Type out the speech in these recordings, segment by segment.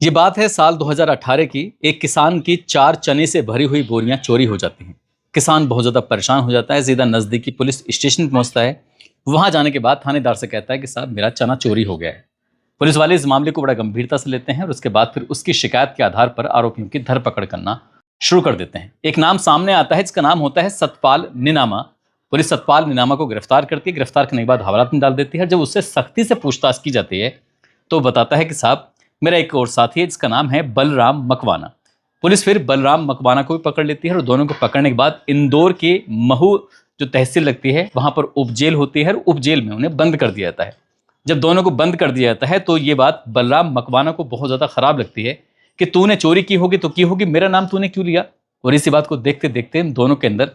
ये बात है साल 2018 की। एक किसान की 4 चने से भरी हुई बोरियां चोरी हो जाती हैं। किसान बहुत ज़्यादा परेशान हो जाता है, सीधा नज़दीकी पुलिस स्टेशन पहुंचता है। वहां जाने के बाद थानेदार से कहता है कि साहब मेरा चना चोरी हो गया है। पुलिस वाले इस मामले को बड़ा गंभीरता से लेते हैं और उसके बाद फिर उसकी शिकायत के आधार पर आरोपियों की धरपकड़ करना शुरू कर देते हैं। एक नाम सामने आता है जिसका नाम होता है सतपाल निनामा। पुलिस सतपाल निनामा को गिरफ्तार करती है। गिरफ्तार करने के बाद हवालात में डाल देती है। जब उससे सख्ती से पूछताछ की जाती है तो बताता है कि साहब मेरा एक और साथी है जिसका नाम है बलराम मकवाना। पुलिस फिर बलराम मकवाना को भी पकड़ लेती है और दोनों को पकड़ने के बाद इंदौर के महू जो तहसील लगती है वहां पर उपजेल होती है और उपजेल में उन्हें बंद कर दिया जाता है। जब दोनों को बंद कर दिया जाता है तो ये बात बलराम मकवाना को बहुत ज्यादा खराब लगती है कि तूने चोरी की होगी तो की होगी, मेरा नाम तूने क्यों लिया। और इसी बात को देखते देखते इन दोनों के अंदर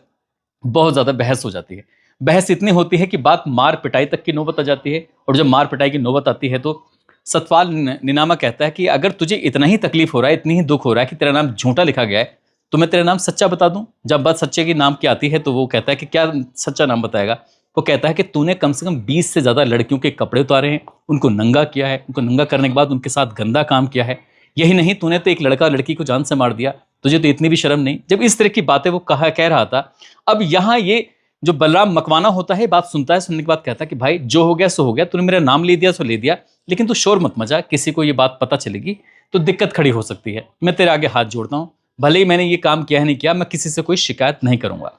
बहुत ज्यादा बहस हो जाती है। बहस इतनी होती है कि बात मार पिटाई तक की नौबत आ जाती है। और जब मार पिटाई की नौबत आती है तो सतपाल निनामा कहता है कि अगर तुझे इतना ही तकलीफ हो रहा है, इतनी ही दुख हो रहा है कि तेरा नाम झूठा लिखा गया है, तो मैं तेरा नाम सच्चा बता दूं। जब बात सच्चे के नाम की आती है तो वो कहता है कि क्या सच्चा नाम बताएगा। वो कहता है कि तूने कम से कम 20 से ज्यादा लड़कियों के कपड़े उतारे हैं, उनको नंगा किया है, उनको नंगा करने के बाद उनके साथ गंदा काम किया है। यही नहीं, तूने तो एक लड़का लड़की को जान से मार दिया, तुझे तो इतनी भी शर्म नहीं। जब इस तरह की बातें वो कह रहा था, अब यहाँ ये जो बलराम मकवाना होता है बात सुनता है। सुनने के बाद कहता है कि भाई जो हो गया सो हो गया, तूने मेरा नाम ले दिया सो ले दिया, लेकिन तू शोर मत मचा, किसी को ये बात पता चलेगी तो दिक्कत खड़ी हो सकती है। मैं तेरे आगे हाथ जोड़ता हूं, भले ही मैंने ये काम किया है नहीं किया, मैं किसी से कोई शिकायत नहीं करूंगा।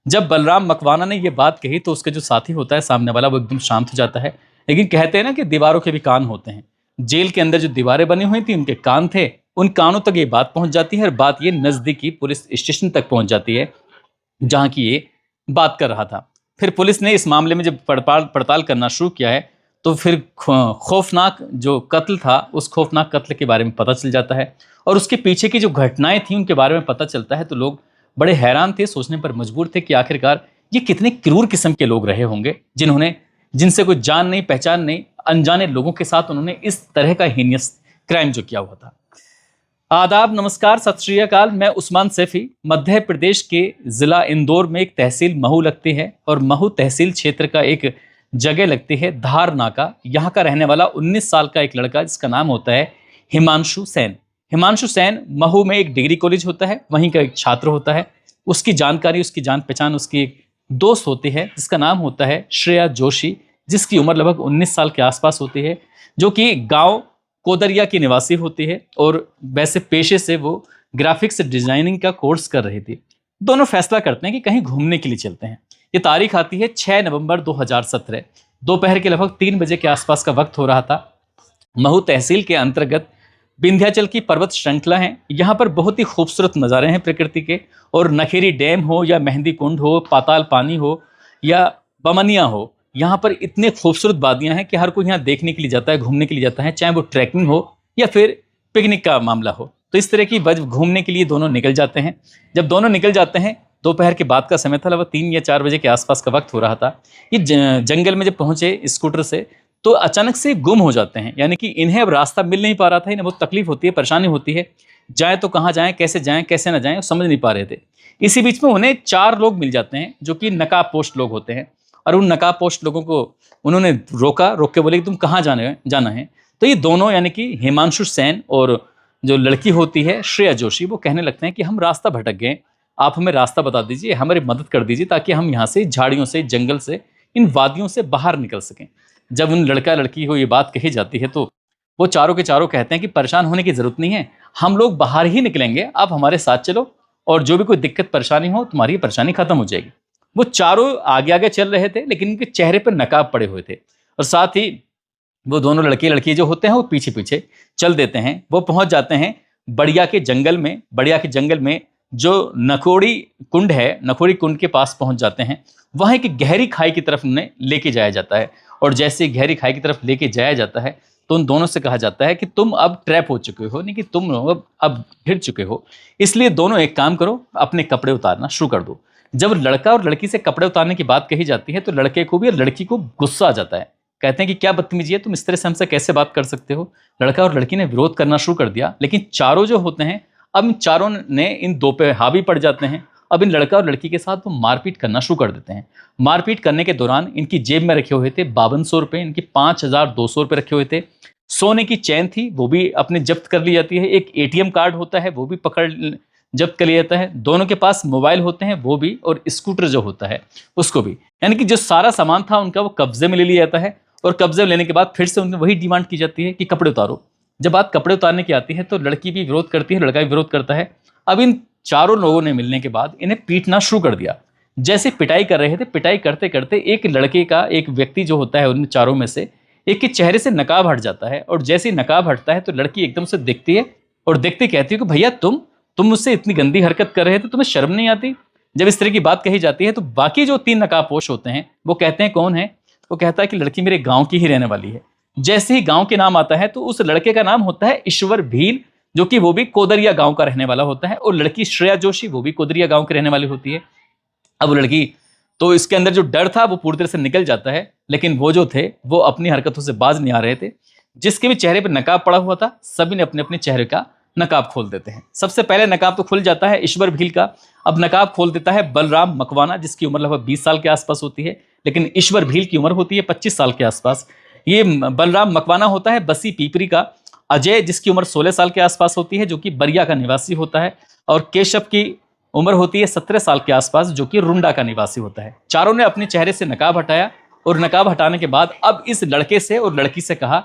जब बलराम मकवाना ने ये बात कही तो उसके जो साथी होता है सामने वाला, वो एकदम शांत हो जाता है। लेकिन कहते हैं ना कि दीवारों के भी कान होते हैं। जेल के अंदर जो दीवारें बनी हुई थी उनके कान थे, उन कानों तक ये बात पहुंच जाती है और बात ये नजदीकी पुलिस स्टेशन तक पहुंच जाती है जहां की ये बात कर रहा था। फिर पुलिस ने इस मामले में जब पड़ताल करना शुरू किया है तो फिर खौफनाक जो कत्ल था उस खौफनाक कत्ल के बारे में पता चल जाता है और उसके पीछे की जो घटनाएं थी उनके बारे में पता चलता है। तो लोग बड़े हैरान थे, सोचने पर मजबूर थे कि आखिरकार ये कितने क्रूर किस्म के लोग रहे होंगे जिनसे कोई जान नहीं पहचान नहीं, अनजाने लोगों के साथ उन्होंने इस तरह का हीनियस क्राइम जो किया हुआ था। आदाब, नमस्कार, सत श्री अकाल। मैं उस्मान सैफी। मध्य प्रदेश के जिला इंदौर में एक तहसील महू लगती है और महू तहसील क्षेत्र का एक जगह लगती है धार नाका। यहाँ का रहने वाला 19 साल का एक लड़का जिसका नाम होता है हिमांशु सेन। हिमांशु सेन महू में एक डिग्री कॉलेज होता है, वहीं का एक छात्र होता है। उसकी जानकारी, उसकी जान पहचान, उसकी एक दोस्त होती है जिसका नाम होता है श्रेया जोशी, जिसकी उम्र लगभग 19 साल के आसपास होती है, जो कि गाँव कोदरिया की निवासी होती है और वैसे पेशे से वो ग्राफिक्स डिजाइनिंग का कोर्स कर रही थी। दोनों फैसला करते हैं कि कहीं घूमने के लिए चलते हैं। ये तारीख आती है 6 नवंबर 2017। दोपहर के लगभग 3 बजे के आसपास का वक्त हो रहा था। महू तहसील के अंतर्गत विंध्याचल की पर्वत श्रृंखला है। यहाँ पर बहुत ही खूबसूरत नज़ारे हैं प्रकृति के, और नखेरी डैम हो या मेहंदी कुंड हो, पाताल पानी हो या बमनिया हो, यहाँ पर इतने खूबसूरत वादियाँ हैं कि हर कोई यहाँ देखने के लिए जाता है, घूमने के लिए जाता है, चाहे वो ट्रैकिंग हो या फिर पिकनिक का मामला हो। तो इस तरह की घूमने के लिए दोनों निकल जाते हैं। जब दोनों निकल जाते हैं, दोपहर के बाद का समय था, लगभग 3 या 4 बजे के आसपास का वक्त हो रहा था। ये जंगल में जब पहुंचे स्कूटर से तो अचानक से गुम हो जाते हैं। यानी कि इन्हें अब रास्ता मिल नहीं पा रहा था, इन्हें बहुत तकलीफ होती है, परेशानी होती है, जाए तो कहाँ जाएं, कैसे ना जाएं, समझ नहीं पा रहे थे। इसी बीच में उन्हें 4 लोग मिल जाते हैं जो कि नकाब पोस्ट लोग होते हैं, और उन नकाब पोस्ट लोगों को उन्होंने रोक के बोले कि तुम कहाँ जाना है। तो ये दोनों यानी कि हिमांशु सेन और जो लड़की होती है श्रेया जोशी, वो कहने लगते हैं कि हम रास्ता भटक गए, आप हमें रास्ता बता दीजिए, हमारी मदद कर दीजिए ताकि हम यहाँ से झाड़ियों से, जंगल से, इन वादियों से बाहर निकल सकें। जब उन लड़का लड़की को ये बात कही जाती है तो वो चारों के चारों कहते हैं कि परेशान होने की जरूरत नहीं है, हम लोग बाहर ही निकलेंगे, आप हमारे साथ चलो और जो भी कोई दिक्कत परेशानी हो तुम्हारी परेशानी खत्म हो जाएगी। वो चारों आगे आगे चल रहे थे लेकिन उनके चेहरे पर नकाब पड़े हुए थे, और साथ ही वो दोनों लड़के लड़की जो होते हैं वो पीछे पीछे चल देते हैं। वो पहुंच जाते हैं बढ़िया के जंगल में। बढ़िया के जंगल में जो नकोड़ी कुंड है, नकोड़ी कुंड के पास पहुंच जाते हैं। वहां एक गहरी खाई की तरफ उन्हें लेके जाया जाता है, और जैसे गहरी खाई की तरफ लेके जाया जाता है तो उन दोनों से कहा जाता है कि तुम अब ट्रैप हो चुके हो, नहीं कि तुम अब घिर चुके हो, इसलिए दोनों एक काम करो, अपने कपड़े उतारना शुरू कर दो। जब लड़का और लड़की से कपड़े उतारने की बात कही जाती है तो लड़के को भी और लड़की को गुस्सा आ जाता है। कहते हैं कि क्या बदतमीजी है, तुम इस तरह से हमसे कैसे बात कर सकते हो। लड़का और लड़की ने विरोध करना शुरू कर दिया, लेकिन चारों जो होते हैं, अब इन चारों ने इन दो पे हावी पड़ जाते हैं। अब इन लड़का और लड़की के साथ वो मारपीट करना शुरू कर देते हैं। मारपीट करने के दौरान इनकी जेब में रखे हुए थे 5200 रुपये, इनकी 5200 रुपये रखे हुए थे। सोने की चैन थी वो भी अपने जब्त कर ली जाती है, एक एटीएम कार्ड होता है वो भी पकड़ जब्त कर लिया जाता है, दोनों के पास मोबाइल होते हैं वो भी, और स्कूटर जो होता है उसको भी। यानी कि जो सारा सामान था उनका वो कब्जे में ले लिया जाता है, और कब्जे में लेने के बाद फिर से उनसे वही डिमांड की जाती है कि कपड़े उतारो। जब बात कपड़े उतारने की आती है तो लड़की भी विरोध करती है, लड़का भी विरोध करता है। अब इन चारों लोगों ने मिलने के बाद इन्हें पीटना शुरू कर दिया। जैसे पिटाई कर रहे थे, पिटाई करते करते एक लड़के का, एक व्यक्ति जो होता है उन चारों में से एक के चेहरे से नकाब हट जाता है, और जैसे ही नकाब हटता है तो लड़की एकदम से देखती है, और देखते कहती है कि भैया तुम मुझसे इतनी गंदी हरकत कर रहे थे, तुम्हें शर्म नहीं आती? जब इस तरह की बात कही जाती है तो बाकी जो 3 नकाबपोश होते हैं वो कहते हैं कौन है? वो कहता है कि लड़की मेरे गांव की ही रहने वाली है। जैसे ही गांव के नाम आता है तो उस लड़के का नाम होता है ईश्वर भील, जो कि वो भी कोदरिया गांव का रहने वाला होता है, और लड़की श्रेया जोशी वो भी कोदरिया गांव की रहने वाली होती है। अब लड़की तो इसके अंदर जो डर था वो पूरी तरह से निकल जाता है, लेकिन वो जो थे वो अपनी हरकतों से बाज नहीं आ रहे थे। जिसके भी चेहरे पर नकाब पड़ा हुआ था सभी ने अपने अपने चेहरे का नकाब खोल देते हैं। सबसे पहले नकाब तो खुल जाता है ईश्वर भील का। अब नकाब खोल देता है बलराम मकवाना, जिसकी उम्र लगभग 20 साल के आसपास होती है, लेकिन ईश्वर भील की उम्र होती है 25 साल के आसपास। ये बलराम मकवाना होता है बसी पीपरी का। अजय, जिसकी उम्र 16 साल के आसपास होती है, जो कि बरिया का निवासी होता है, और केशव की उम्र होती है 17 साल के आसपास, जो कि रुंडा का निवासी होता है। चारों ने अपने चेहरे से नकाब हटाया, और नकाब हटाने के बाद अब इस लड़के से और लड़की से कहा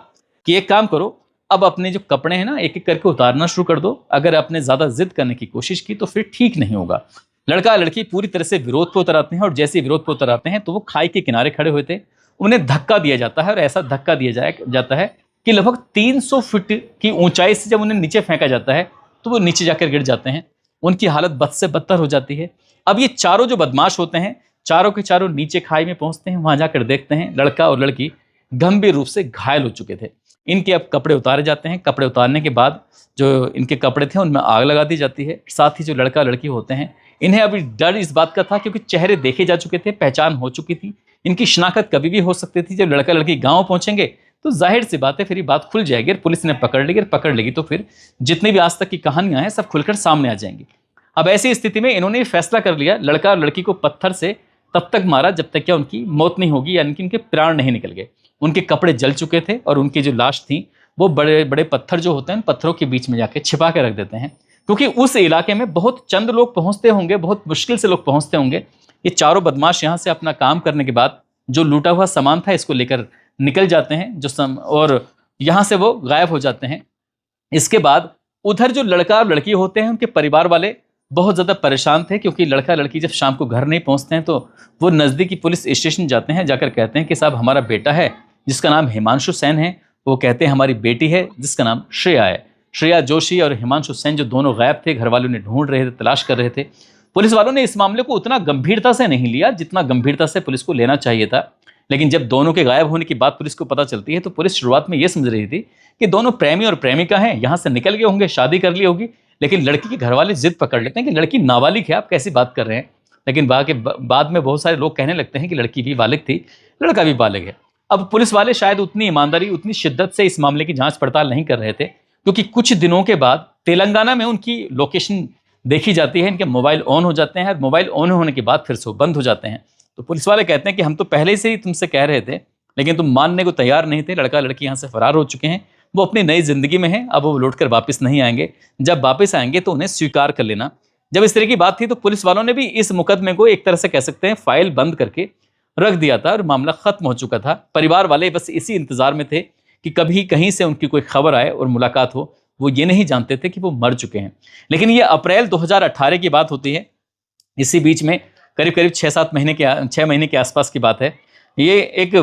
कि एक काम करो, अब अपने जो कपड़े हैं ना एक एक करके उतारना शुरू कर दो। अगर आपने ज्यादा जिद करने की कोशिश की तो फिर ठीक नहीं होगा। लड़का लड़की पूरी तरह से विरोध पे उतर आते हैं, और जैसे ही विरोध पे उतर आते हैं तो वो खाई के किनारे खड़े हुए थे, उन्हें धक्का दिया जाता है, और ऐसा धक्का दिया जाता है कि लगभग 300 फीट की ऊंचाई से जब उन्हें नीचे फेंका जाता है तो वो नीचे जाकर गिर जाते हैं। उनकी हालत बद से बदतर हो जाती है। अब ये चारों जो बदमाश होते हैं चारों के चारों नीचे खाई में पहुंचते हैं। वहां जाकर देखते हैं लड़का और लड़की गंभीर रूप से घायल हो चुके थे। इनके अब कपड़े उतारे जाते हैं। कपड़े उतारने के बाद जो इनके कपड़े थे उनमें आग लगा दी जाती है। साथ ही जो लड़का लड़की होते हैं इन्हें अभी डर इस बात का था क्योंकि चेहरे देखे जा चुके थे, पहचान हो चुकी थी, इनकी शिनाख्त कभी भी हो सकती थी। जब लड़का लड़की गांव पहुंचेंगे तो जाहिर सी बात है फिर ये बात खुल जाएगी, पुलिस ने पकड़ लेगी तो फिर जितनी भी आज तक की कहानियां हैं सब खुलकर सामने आ जाएंगी। अब ऐसी स्थिति में इन्होंने फैसला कर लिया लड़का और लड़की को पत्थर से तब तक मारा जब तक क्या उनकी मौत नहीं होगी, यानी कि उनके प्राण नहीं निकल गए। उनके कपड़े जल चुके थे और उनकी जो लाश थी वो बड़े बड़े पत्थर जो होते हैं पत्थरों के बीच में जाके छिपा के रख देते हैं, क्योंकि उस इलाके में बहुत चंद लोग पहुंचते होंगे, बहुत मुश्किल से लोग पहुंचते होंगे। ये चारों बदमाश यहाँ से अपना काम करने के बाद जो लूटा हुआ सामान था इसको लेकर निकल जाते हैं और यहाँ से वो गायब हो जाते हैं। इसके बाद उधर जो लड़का और लड़की होते हैं उनके परिवार वाले बहुत ज़्यादा परेशान थे, क्योंकि लड़का लड़की जब शाम को घर नहीं पहुंचते हैं तो वो नज़दीकी पुलिस स्टेशन जाते हैं। जाकर कहते हैं कि साहब हमारा बेटा है जिसका नाम हिमांशु सेन है, वो कहते हैं हमारी बेटी है जिसका नाम श्रेया है। श्रेया जोशी और हिमांशु सेन जो दोनों गायब थे, घर वालों ने ढूंढ रहे थे, तलाश कर रहे थे। पुलिस वालों ने इस मामले को उतना गंभीरता से नहीं लिया जितना गंभीरता से पुलिस को लेना चाहिए था। लेकिन जब दोनों के गायब होने की बात पुलिस को पता चलती है तो पुलिस शुरुआत में ये समझ रही थी कि दोनों प्रेमी और प्रेमिका हैं, यहाँ से निकल गए होंगे, शादी कर ली होगी। लेकिन लड़की के घर वाले जिद पकड़ लेते हैं कि लड़की नाबालिग है, आप कैसी बात कर रहे हैं। लेकिन बाद में बहुत सारे लोग कहने लगते हैं कि लड़की भी बालिग थी, लड़का भी बालिग है। अब पुलिस वाले शायद उतनी ईमानदारी, उतनी शिद्दत से इस मामले की जांच पड़ताल नहीं कर रहे थे, क्योंकि कुछ दिनों के बाद तेलंगाना में उनकी लोकेशन देखी जाती है, इनके मोबाइल ऑन हो जाते हैं, और मोबाइल ऑन होने के बाद फिर से बंद हो जाते हैं। तो पुलिस वाले कहते हैं कि हम तो पहले से ही तुमसे कह रहे थे, लेकिन तुम मानने को तैयार नहीं थे। लड़का लड़की यहाँ से फरार हो चुके हैं, वो अपनी नई जिंदगी में हैं, अब वो लौटकर वापस नहीं आएंगे। जब वापस आएंगे तो उन्हें स्वीकार कर लेना। जब इस तरह की बात थी तो पुलिस वालों ने भी इस मुकदमे को एक तरह से कह सकते हैं फाइल बंद करके रख दिया था और मामला खत्म हो चुका था। परिवार वाले बस इसी इंतजार में थे कि कभी कहीं से उनकी कोई खबर आए और मुलाकात हो। वो ये नहीं जानते थे कि वो मर चुके हैं। लेकिन ये अप्रैल 2018 की बात होती है। इसी बीच में करीब करीब 6 महीने के आसपास की बात है। ये एक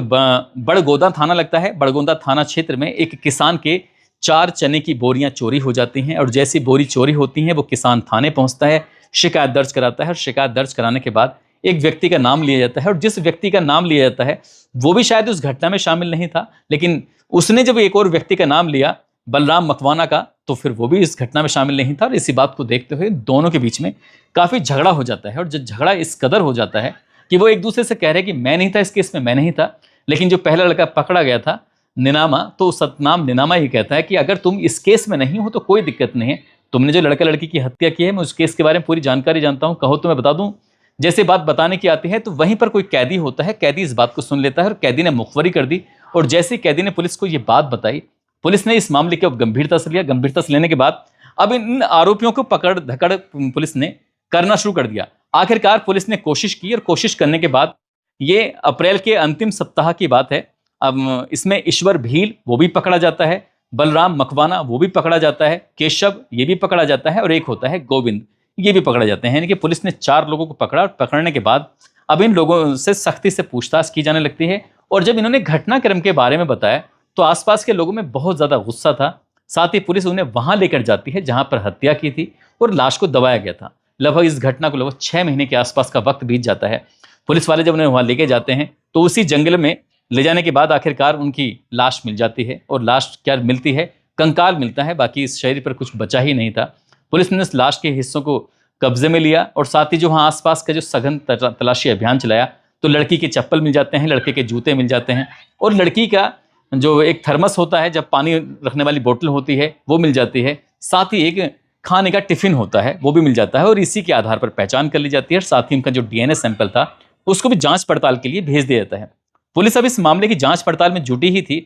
बड़गोदा थाना लगता है। बड़गोदा थाना क्षेत्र में एक किसान के 4 चने की बोरियां चोरी हो जाती हैं, और जैसी बोरी चोरी होती हैं वो किसान थाने पहुंचता है, शिकायत दर्ज कराता है, और शिकायत दर्ज कराने के बाद एक व्यक्ति का नाम लिया जाता है। और जिस व्यक्ति का नाम लिया जाता है वो भी शायद उस घटना में शामिल नहीं था, लेकिन उसने जब एक और व्यक्ति का नाम लिया बलराम मकवाना का, तो फिर वो भी इस घटना में शामिल नहीं था। और इसी बात को देखते हुए दोनों के बीच में काफ़ी झगड़ा हो जाता है। और जब झगड़ा इस कदर हो जाता है कि वो एक दूसरे से कह रहे हैं कि मैं नहीं था इस केस में, मैं नहीं था। लेकिन जो पहला लड़का पकड़ा गया था निनामा, तो सतनाम निनामा ही कहता है कि अगर तुम इस केस में नहीं हो तो कोई दिक्कत नहीं है, तुमने जो लड़का लड़की की हत्या की है मैं उस केस के बारे में पूरी जानकारी जानता हूँ, कहो तो मैं बता दूँ। जैसे बात बताने की आती है तो वहीं पर कोई कैदी होता है, कैदी इस बात को सुन लेता है और कैदी ने मुखबरी कर दी। और जैसे कैदी ने पुलिस को ये बात बताई पुलिस ने इस मामले को गंभीरता से लिया। गंभीरता से लेने के बाद अब इन आरोपियों को पकड़ धकड़ पुलिस ने करना शुरू कर दिया। आखिरकार पुलिस ने कोशिश की और कोशिश करने के बाद ये अप्रैल के अंतिम सप्ताह की बात है। अब इसमें ईश्वर भील वो भी पकड़ा जाता है, बलराम मकवाना वो भी पकड़ा जाता है, केशव ये भी पकड़ा जाता है और एक होता है गोविंद, ये भी पकड़े जाते हैं। यानी कि पुलिस ने 4 लोगों को पकड़ा और पकड़ने के बाद अब इन लोगों से सख्ती से पूछताछ की जाने लगती है। और जब इन्होंने घटनाक्रम के बारे में बताया तो आसपास के लोगों में बहुत ज़्यादा गुस्सा था। साथ ही पुलिस उन्हें वहां लेकर जाती है जहां पर हत्या की थी और लाश को दबाया गया था। लगभग इस घटना को लगभग 6 महीने के आसपास का वक्त बीत जाता है। पुलिस वाले जब उन्हें वहां लेके जाते हैं तो उसी जंगल में ले जाने के बाद आखिरकार उनकी लाश मिल जाती है। और लाश क्या मिलती है? कंकाल मिलता है, बाकी इस शरीर पर कुछ बचा ही नहीं था। पुलिस ने इस लाश के हिस्सों को कब्जे में लिया और साथ ही जो वहाँ आसपास का जो सघन तलाशी अभियान चलाया तो लड़की के चप्पल मिल जाते हैं, लड़के के जूते मिल जाते हैं और लड़की का जो एक थर्मस होता है, जब पानी रखने वाली बोतल होती है, वो मिल जाती है। साथ ही एक खाने का टिफिन होता है, वो भी मिल जाता है और इसी के आधार पर पहचान कर ली जाती है। और साथ ही उनका जो डीएनए सैंपल था उसको भी जांच पड़ताल के लिए भेज दिया जाता है। पुलिस अब इस मामले की जांच पड़ताल में जुटी ही थी।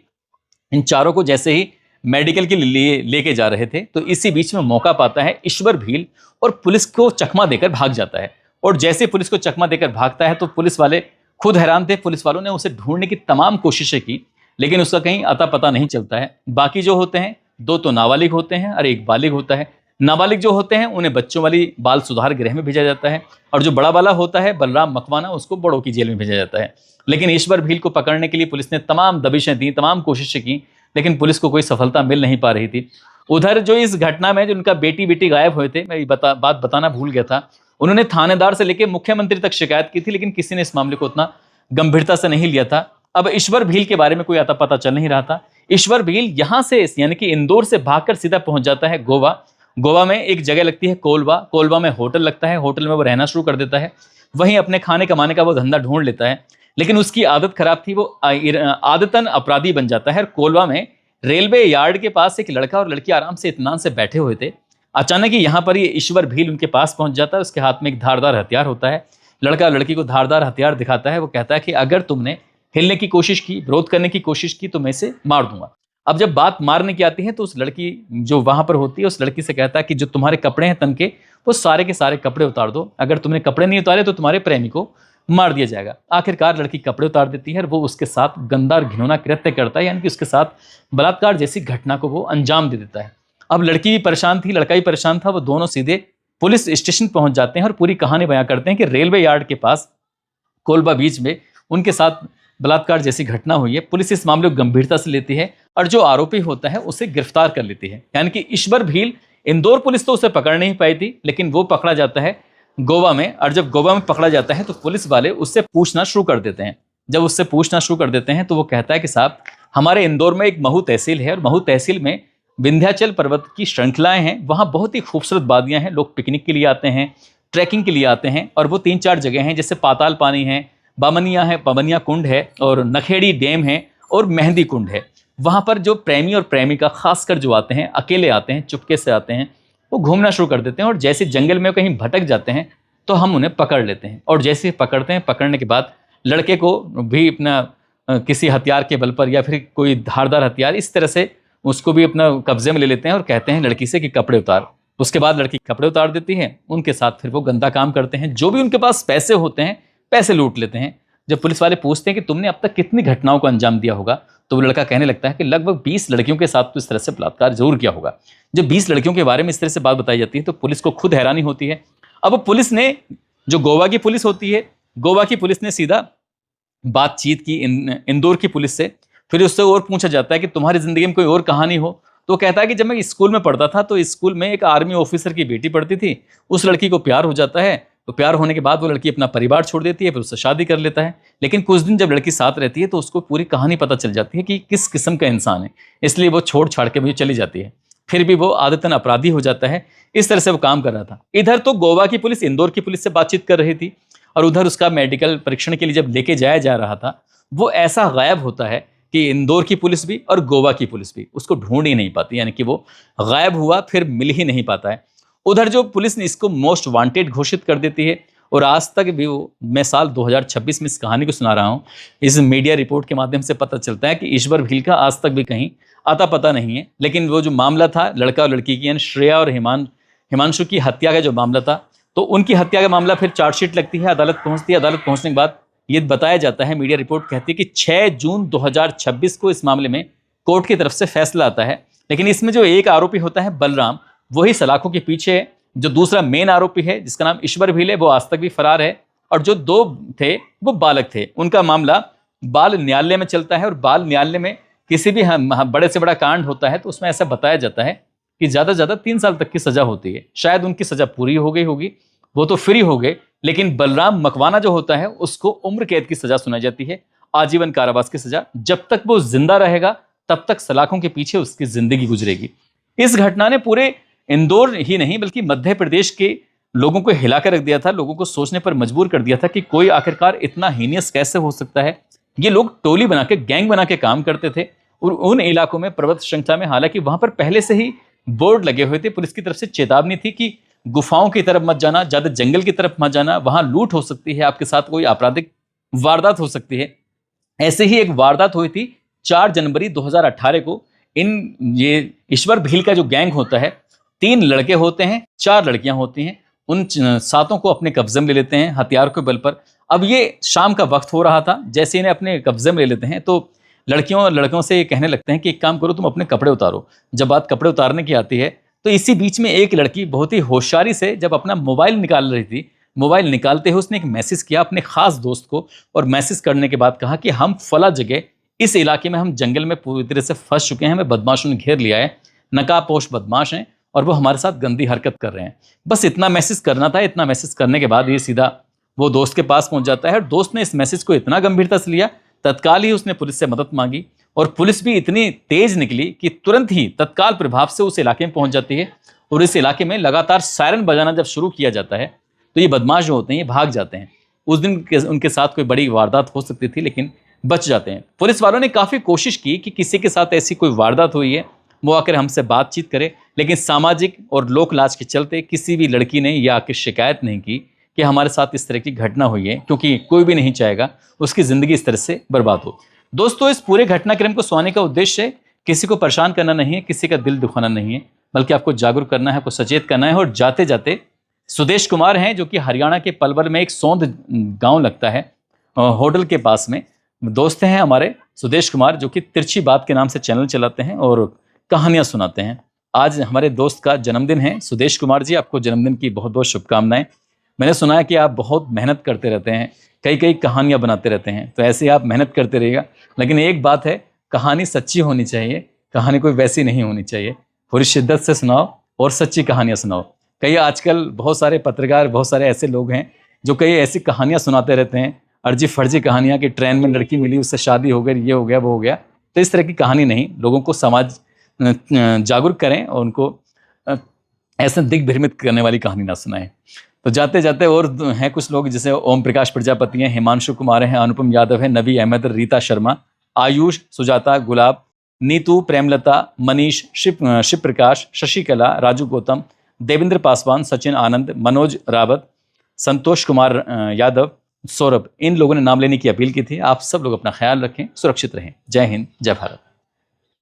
इन चारों को जैसे ही मेडिकल के लिए लेके जा रहे थे तो इसी बीच में मौका पाता है ईश्वर भील और पुलिस को चकमा देकर भाग जाता है। और जैसे पुलिस को चकमा देकर भागता है तो पुलिस वाले खुद हैरान थे। पुलिस वालों ने उसे ढूंढने की तमाम कोशिशें की लेकिन उसका कहीं अता पता नहीं चलता है। बाकी जो होते हैं 2 तो नाबालिग होते हैं और एक बालिग होता है। नाबालिग जो होते हैं उन्हें बच्चों वाली बाल सुधार गृह में भेजा जाता है और जो बड़ा वाला होता है बलराम मकवाना, उसको बड़ों की जेल में भेजा जाता है। लेकिन ईश्वर भील को पकड़ने के लिए पुलिस ने तमाम दबिशें दी, तमाम कोशिशें की लेकिन पुलिस को कोई सफलता मिल नहीं पा रही थी। उधर जो इस घटना में जो उनका बेटी गायब हुए थे, मैं ये बात बताना भूल गया था, उन्होंने थानेदार से लेकर मुख्यमंत्री तक शिकायत की थी लेकिन किसी ने इस मामले को उतना गंभीरता से नहीं लिया था। अब ईश्वर भील के बारे में कोई अता पता चल नहीं रहा था। ईश्वर भील यहां से यानी कि इंदौर से भागकर सीधा पहुंच जाता है गोवा। गोवा में एक जगह लगती है कोलवा, कोलवा में होटल लगता है, होटल में वो रहना शुरू कर देता है। वहीं अपने खाने कमाने का वो धंधा ढूंढ लेता है लेकिन उसकी आदत खराब थी, वो आदतन अपराधी बन जाता है। कोलवा में रेलवे यार्ड के पास एक लड़का और लड़की आराम से इत्मीनान से बैठे हुए थे। अचानक ही यहाँ पर ये ईश्वर भील उनके पास पहुंच जाता है। उसके हाथ में एक धारदार हथियार होता है। लड़का लड़की को धारदार हथियार दिखाता है। वो कहता है कि अगर तुमने हिलने की कोशिश की, विरोध करने की कोशिश की तो मैं इसे मार दूंगा। अब जब बात मारने की आती है तो उस लड़की जो वहां पर होती है उस लड़की से कहता है कि जो तुम्हारे कपड़े हैं तन के, वो सारे के सारे कपड़े उतार दो। अगर तुमने कपड़े नहीं उतारे तो तुम्हारे प्रेमी को मार दिया जाएगा। आखिरकार लड़की कपड़े उतार देती है और वो उसके साथ गंदा और घिनौना कृत्य करता है, यानी कि उसके साथ बलात्कार जैसी घटना को वो अंजाम दे देता है। अब लड़की भी परेशान थी, लड़का भी परेशान था। वो दोनों सीधे पुलिस स्टेशन पहुंच जाते हैं और पूरी कहानी बयां करते हैं कि रेलवे यार्ड के पास कोलबा बीच में उनके साथ बलात्कार जैसी घटना हुई है। पुलिस इस मामले को गंभीरता से लेती है और जो आरोपी होता है उसे गिरफ्तार कर लेती है। यानी कि ईश्वर भील, इंदौर पुलिस तो उसे पकड़ नहीं पाई थी लेकिन वो पकड़ा जाता है गोवा में। और जब गोवा में पकड़ा जाता है तो पुलिस वाले उससे पूछना शुरू कर देते हैं। जब उससे पूछना शुरू कर देते हैं तो वो कहता है कि साहब, हमारे इंदौर में एक महू तहसील है और महू तहसील में विंध्याचल पर्वत की श्रृंखलाएं हैं। वहाँ बहुत ही खूबसूरत वादियां हैं, लोग पिकनिक के लिए आते हैं, ट्रैकिंग के लिए आते हैं। और वो 3-4 जगह हैं, जैसे पाताल पानी है, बामनिया है, बामनिया कुंड है और नखेड़ी डैम है और मेहंदी कुंड है। वहाँ पर जो प्रेमी और प्रेमिका खासकर जो आते हैं, अकेले आते हैं, चुपके से आते हैं, वो घूमना शुरू कर देते हैं। और जैसे जंगल में कहीं भटक जाते हैं तो हम उन्हें पकड़ लेते हैं। और जैसे पकड़ते हैं, पकड़ने के बाद लड़के को भी अपना किसी हथियार के बल पर या फिर कोई धारदार हथियार, इस तरह से उसको भी अपना कब्जे में ले लेते हैं और कहते हैं लड़की से कि कपड़े उतार। उसके बाद लड़की कपड़े उतार देती है। उनके साथ फिर वो गंदा काम करते हैं। जो भी उनके पास पैसे होते हैं, पैसे लूट लेते हैं। जब पुलिस वाले पूछते हैं कि तुमने अब तक कितनी घटनाओं को अंजाम दिया होगा, तो वो लड़का कहने लगता है कि लगभग 20 लड़कियों के साथ तो इस तरह से बलात्कार जरूर किया होगा। जब 20 लड़कियों के बारे में इस तरह से बात बताई जाती है तो पुलिस को खुद हैरानी होती है। अब पुलिस ने, जो गोवा की पुलिस होती है, गोवा की पुलिस ने सीधा बातचीत की इंदौर की पुलिस से। फिर उससे और पूछा जाता है कि तुम्हारी जिंदगी में कोई और कहानी हो, तो कहता है कि जब मैं स्कूल में पढ़ता था तो स्कूल में एक आर्मी ऑफिसर की बेटी पढ़ती थी। उस लड़की को प्यार हो जाता है, तो प्यार होने के बाद वो लड़की अपना परिवार छोड़ देती है, फिर उससे शादी कर लेता है। लेकिन कुछ दिन जब लड़की साथ रहती है तो उसको पूरी कहानी पता चल जाती है कि किस किस्म का इंसान है, इसलिए वो छोड़ छाड़ के मुझे चली जाती है। फिर भी वो आदतन अपराधी हो जाता है। इस तरह से वो काम कर रहा था। इधर तो गोवा की पुलिस इंदौर की पुलिस से बातचीत कर रही थी और उधर उसका मेडिकल परीक्षण के लिए जब लेके जाया जा रहा था, वो ऐसा गायब होता है कि इंदौर की पुलिस भी और गोवा की पुलिस भी उसको ढूंढ ही नहीं पाती। यानी कि वो गायब हुआ, फिर मिल ही नहीं पाता है। उधर जो पुलिस ने इसको मोस्ट वांटेड घोषित कर देती है और आज तक भी मैं साल 2026 में इस कहानी को सुना रहा हूँ। इस मीडिया रिपोर्ट के माध्यम से पता चलता है कि ईश्वर भील का आज तक भी कहीं आता पता नहीं है। लेकिन वो जो मामला था लड़का और लड़की की, यानी श्रेया और हिमांशु की हत्या का जो मामला था, तो उनकी हत्या का मामला फिर चार्जशीट लगती है, अदालत पहुंचती है। अदालत पहुंचने के बाद ये बताया जाता है, मीडिया रिपोर्ट कहती है कि 6 जून 2026 को इस मामले में कोर्ट की तरफ से फैसला आता है। लेकिन इसमें जो एक आरोपी होता है बलराम, वही सलाखों के पीछे है। जो दूसरा मेन आरोपी है जिसका नाम ईश्वर भील है, वो आज तक भी फरार है। और जो 2 थे वो बालक थे। उनका मामला बाल न्यायालय में चलता है। और बाल न्यायालय में किसी भी बड़े से बड़ा कांड होता है तो उसमें ऐसा बताया जाता है कि ज़्यादा से ज़्यादा 3 साल तक की सज़ा होती है। शायद उनकी सज़ा पूरी हो गई होगी, वो तो फ्री हो गए। लेकिन बलराम मकवाना जो होता है उसको उम्र कैद की सज़ा सुनाई जाती है, आजीवन कारावास की सज़ा। जब तक वो जिंदा रहेगा तब तक सलाखों के पीछे उसकी जिंदगी गुजरेगी। इस घटना ने पूरे इंदौर ही नहीं बल्कि मध्य प्रदेश के लोगों को हिला कर रख दिया था, लोगों को सोचने पर मजबूर कर दिया था कि कोई आखिरकार इतना हीनियस कैसे हो सकता है। ये लोग टोली बना के, गैंग बना के काम करते थे। और उन इलाकों में पर्वत श्रृंखला में, हालांकि वहां पर पहले से ही बोर्ड लगे हुए थे, पुलिस की तरफ से चेतावनी थी कि गुफाओं की तरफ मत जाना, ज्यादा जंगल की तरफ मत जाना, वहां लूट हो सकती है, आपके साथ कोई आपराधिक वारदात हो सकती है। ऐसे ही एक वारदात हुई थी 4 जनवरी 2018 को। ये ईश्वर भील का जो गैंग होता है, 3 लड़के होते हैं, 4 लड़कियां होती हैं। उन 7 को अपने कब्जे में ले लेते हैं हथियार के बल पर। अब ये शाम का वक्त हो रहा था, जैसे इन्हें अपने कब्जे में ले लेते हैं तो लड़कियों और लड़कों से ये कहने लगते हैं कि एक काम करो, तुम अपने कपड़े उतारो। जब बात कपड़े उतारने की आती है तो इसी बीच में एक लड़की बहुत ही होशियारी से जब अपना मोबाइल निकाल रही थी, मोबाइल निकालते हुए उसने एक मैसेज किया अपने खास दोस्त को। और मैसेज करने के बाद कहा कि हम फला जगह इस इलाके में, हम जंगल में पूरी तरह से फंस चुके हैं, हमें बदमाशों ने घेर लिया है, नकाबपोश बदमाश हैं और वो हमारे साथ गंदी हरकत कर रहे हैं। बस इतना मैसेज करना था। इतना मैसेज करने के बाद ये सीधा वो दोस्त के पास पहुंच जाता है। और दोस्त ने इस मैसेज को इतना गंभीरता से लिया, तत्काल ही उसने पुलिस से मदद मांगी। और पुलिस भी इतनी तेज निकली कि तुरंत ही तत्काल प्रभाव से उस इलाके में पहुंच जाती है। और इस इलाके में लगातार सायरन बजाना जब शुरू किया जाता है तो ये बदमाश जो होते हैं ये भाग जाते हैं। उस दिन उनके साथ कोई बड़ी वारदात हो सकती थी लेकिन बच जाते हैं। पुलिस वालों ने काफ़ी कोशिश की कि किसी के साथ ऐसी कोई वारदात हुई है वो आकर हमसे बातचीत करे, लेकिन सामाजिक और लोक लाज के चलते किसी भी लड़की ने यह आकर शिकायत नहीं की कि हमारे साथ इस तरह की घटना हुई है, क्योंकि कोई भी नहीं चाहेगा उसकी ज़िंदगी इस तरह से बर्बाद हो। दोस्तों, इस पूरे घटनाक्रम को सुनाने का उद्देश्य किसी को परेशान करना नहीं है, किसी का दिल दुखाना नहीं है, बल्कि आपको जागरूक करना है, आपको सचेत करना है। और जाते जाते सुदेश कुमार हैं जो कि हरियाणा के पलवल में एक सौंद गांव लगता है, होटल के पास में दोस्त हैं हमारे सुदेश कुमार, जो कि तिरछी बात के नाम से चैनल चलाते हैं और कहानियां सुनाते हैं। आज हमारे दोस्त का जन्मदिन है। सुदेश कुमार जी, आपको जन्मदिन की बहुत बहुत शुभकामनाएं। मैंने सुना है कि आप बहुत मेहनत करते रहते हैं, कई कई कहानियां बनाते रहते हैं, तो ऐसे आप मेहनत करते रहिएगा। लेकिन एक बात है, कहानी सच्ची होनी चाहिए, कहानी कोई वैसी नहीं होनी चाहिए। पूरी शिद्दत से सुनाओ और सच्ची कहानियां सुनाओ। कई आजकल बहुत सारे पत्रकार, बहुत सारे ऐसे लोग हैं जो कई ऐसी कहानियां सुनाते रहते हैं, अर्जी फर्जी कहानियां कि ट्रेन में लड़की मिली, उससे शादी हो गई, ये हो गया, वो हो गया। तो इस तरह की कहानी नहीं। लोगों को समाज जागरूक करें और उनको ऐसे दिग्भ्रमित करने वाली कहानी ना सुनाएं। तो जाते जाते और हैं कुछ लोग, जैसे ओम प्रकाश प्रजापति हैं, हिमांशु कुमार हैं, अनुपम यादव है, नबी अहमद, रीता शर्मा, आयुष, सुजाता, गुलाब, नीतू, प्रेमलता, मनीष, शिव प्रकाश, शशिकला, राजू गौतम, देवेंद्र पासवान, सचिन आनंद, मनोज रावत, संतोष कुमार यादव, सौरभ, इन लोगों ने नाम लेने की अपील की थी। आप सब लोग अपना ख्याल रखें, सुरक्षित रहें। जय हिंद, जय भारत।